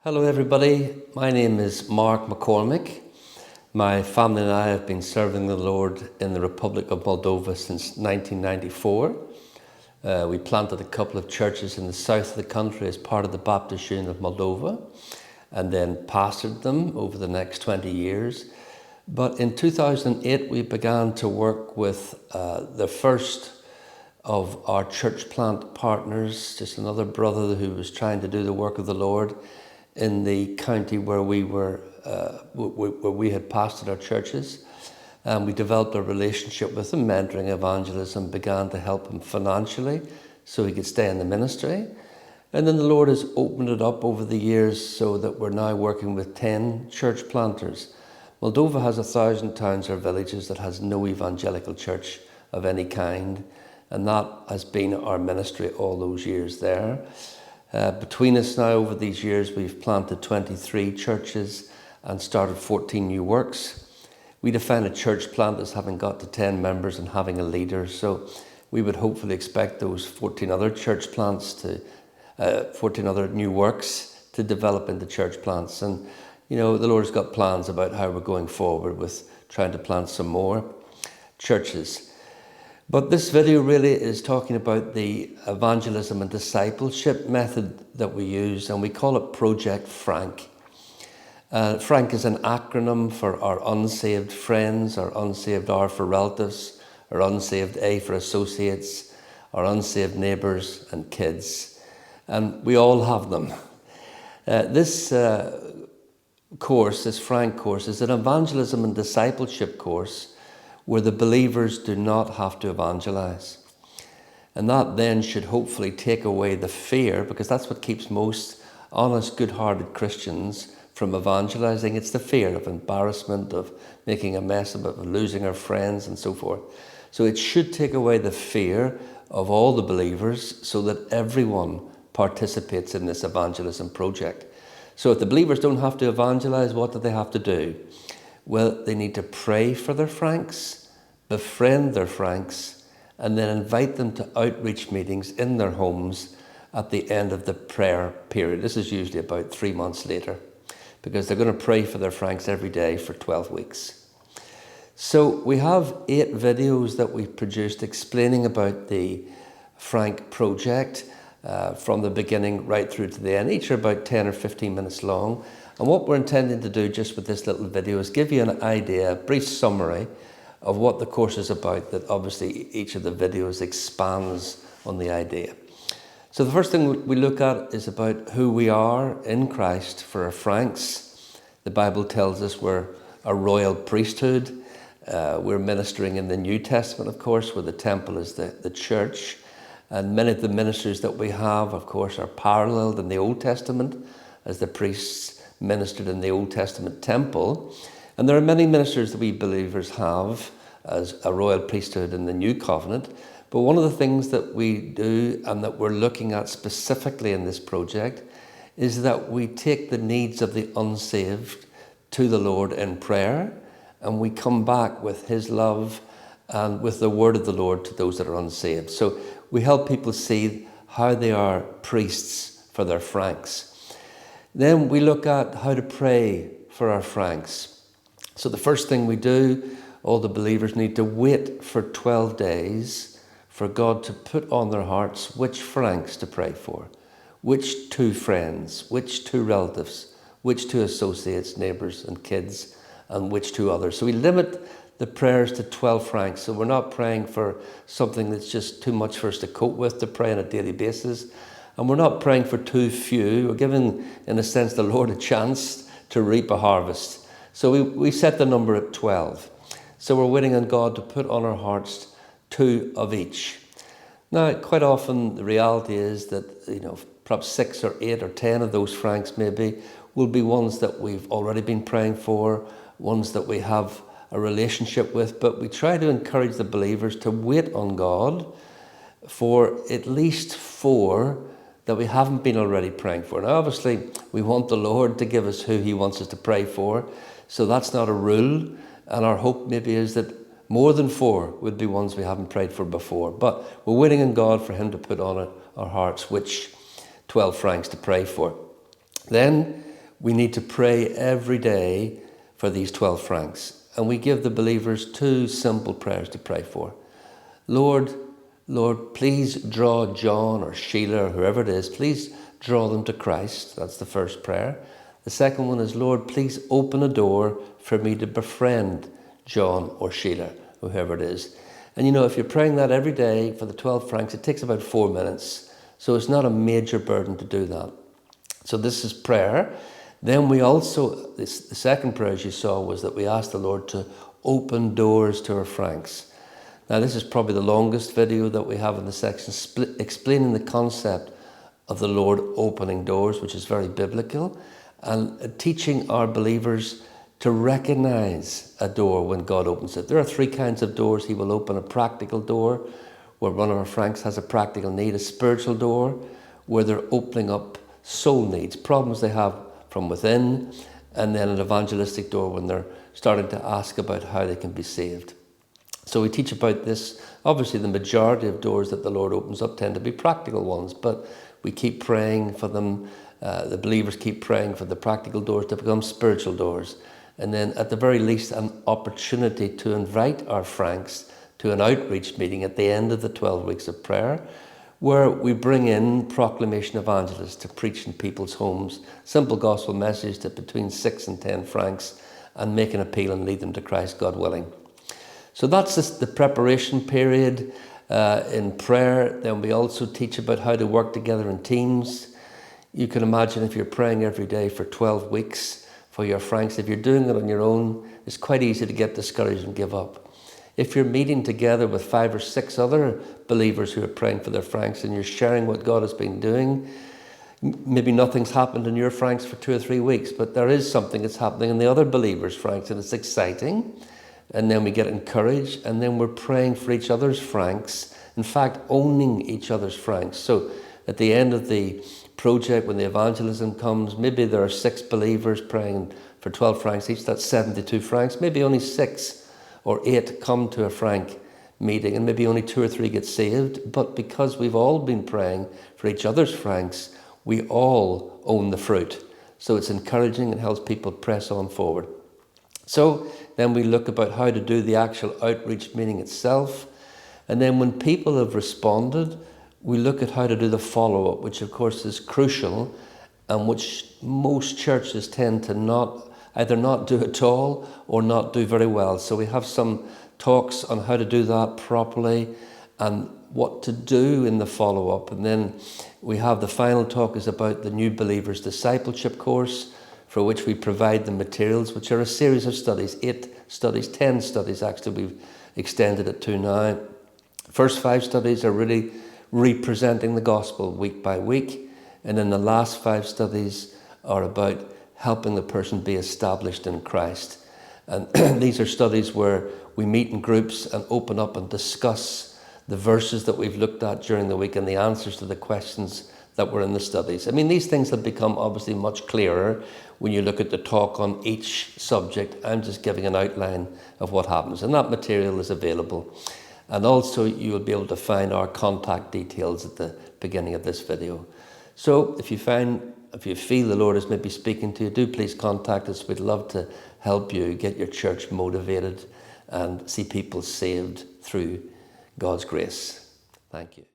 Hello everybody, my name is Mark McCormick. My family and I have been serving the Lord in the Republic of Moldova since 1994. We planted a couple of churches in the south of the country as part of the Baptist Union of Moldova and then pastored them over the next 20 years. But in 2008 we began to work with the first of our church plant partners, just another brother who was trying to do the work of the Lord in the county where we had pastored our churches. And we developed a relationship with him, mentoring, evangelism, began to help him financially so he could stay in the ministry. And then the Lord has opened it up over the years so that we're now working with 10 church planters. Moldova has 1,000 towns or villages that has no evangelical church of any kind. And that has been our ministry all those years there. Between us now over these years, we've planted 23 churches and started 14 new works. We define a church plant as having got to 10 members and having a leader. So we would hopefully expect those 14 other church plants 14 other new works to develop into church plants. And, you know, the Lord's got plans about how we're going forward with trying to plant some more churches. But this video really is talking about the evangelism and discipleship method that we use, and we call it Project Frank. Frank is an acronym for our unsaved friends, our unsaved R for relatives, our unsaved A for associates, our unsaved neighbours and kids. And we all have them. This course, this Frank course, is an evangelism and discipleship course where the believers do not have to evangelize. And that then should hopefully take away the fear, because that's what keeps most honest, good-hearted Christians from evangelizing. It's the fear of embarrassment, of making a mess of it, of losing our friends and so forth. So it should take away the fear of all the believers so that everyone participates in this evangelism project. So if the believers don't have to evangelize, what do they have to do? Well, they need to pray for their Franks, befriend their Franks, and then invite them to outreach meetings in their homes at the end of the prayer period. This is usually about 3 months later, because they're going to pray for their Franks every day for 12 weeks. So we have 8 videos that we've produced explaining about the Frank project from the beginning right through to the end. Each are about 10 or 15 minutes long. And what we're intending to do just with this little video is give you an idea, a brief summary of what the course is about, that obviously each of the videos expands on the idea. So the first thing we look at is about who we are in Christ for our Franks. The Bible tells us we're a royal priesthood. We're ministering in the New Testament, of course, where the temple is the church. And many of the ministers that we have, of course, are paralleled in the Old Testament as the priests ministered in the Old Testament temple. And there are many ministers that we believers have as a royal priesthood in the New Covenant. But one of the things that we do and that we're looking at specifically in this project is that we take the needs of the unsaved to the Lord in prayer, and we come back with His love and with the word of the Lord to those that are unsaved. So we help people see how they are priests for their Franks. Then we look at how to pray for our Franks. So the first thing we do, all the believers need to wait for 12 days for God to put on their hearts which Franks to pray for, which 2 friends, which 2 relatives, which 2 associates, neighbours and kids, and which 2 others. So we limit the prayers to 12 Franks. So we're not praying for something that's just too much for us to cope with, to pray on a daily basis. And we're not praying for too few. We're giving, in a sense, the Lord a chance to reap a harvest. So we set the number at 12. So we're waiting on God to put on our hearts 2 of each. Now, quite often the reality is that, you know, perhaps 6 or 8 or 10 of those Franks maybe will be ones that we've already been praying for, ones that we have a relationship with. But we try to encourage the believers to wait on God for at least 4 that we haven't been already praying for. Now, obviously, we want the Lord to give us who He wants us to pray for, so that's not a rule, and our hope maybe is that more than 4 would be ones we haven't prayed for before. But we're waiting on God for Him to put on our hearts which 12 Franks to pray for. Then we need to pray every day for these 12 francs. And we give the believers 2 simple prayers to pray for. Lord, please draw John or Sheila or whoever it is, please draw them to Christ. That's the first prayer. The second one is, Lord, please open a door for me to befriend John or Sheila, whoever it is. And if you're praying that every day for the 12 francs, it takes about 4 minutes. So it's not a major burden to do that. So this is prayer. Then we also, the second prayer, as you saw, was that we asked the Lord to open doors to our francs. Now, this is probably the longest video that we have in the section explaining the concept of the Lord opening doors, which is very biblical, and teaching our believers to recognize a door when God opens it. There are 3 kinds of doors. He will open a practical door, where one of our francs has a practical need, a spiritual door, where they're opening up soul needs, problems they have from within, and then an evangelistic door when they're starting to ask about how they can be saved. So we teach about this. Obviously, the majority of doors that the Lord opens up tend to be practical ones, but we keep praying for them. The believers keep praying for the practical doors to become spiritual doors. And then at the very least, an opportunity to invite our francs to an outreach meeting at the end of the 12 weeks of prayer, where we bring in proclamation evangelists to preach in people's homes, simple gospel message to between 6 and 10 francs, and make an appeal and lead them to Christ, God willing. So that's the preparation period in prayer. Then we also teach about how to work together in teams. You can imagine if you're praying every day for 12 weeks for your francs, if you're doing it on your own, it's quite easy to get discouraged and give up. If you're meeting together with 5 or 6 other believers who are praying for their francs and you're sharing what God has been doing, maybe nothing's happened in your francs for 2 or 3 weeks, but there is something that's happening in the other believers' francs, and it's exciting. And then we get encouraged, and then we're praying for each other's francs, in fact, owning each other's francs. So at the end of the project, when the evangelism comes, maybe there are 6 believers praying for 12 francs each, that's 72 francs. Maybe only 6 or 8 come to a franc meeting, and maybe only 2 or 3 get saved. But because we've all been praying for each other's francs, we all own the fruit. So it's encouraging and helps people press on forward. So then we look about how to do the actual outreach meeting itself. And then when people have responded, we look at how to do the follow-up, which of course is crucial, and which most churches tend to either not do at all or not do very well. So we have some talks on how to do that properly and what to do in the follow-up. And then we have the final talk is about the new believers discipleship course, for which we provide the materials, which are a series of studies, 8 studies, 10 studies actually we've extended it to now. First 5 studies are really representing the gospel week by week. And then the last 5 studies are about helping the person be established in Christ. And these are studies where we meet in groups and open up and discuss the verses that we've looked at during the week and the answers to the questions that were in the studies. I mean, these things have become obviously much clearer when you look at the talk on each subject. I'm just giving an outline of what happens, and that material is available. And also you will be able to find our contact details at the beginning of this video. So if you feel the Lord is maybe speaking to you, do please contact us. We'd love to help you get your church motivated and see people saved through God's grace. Thank you.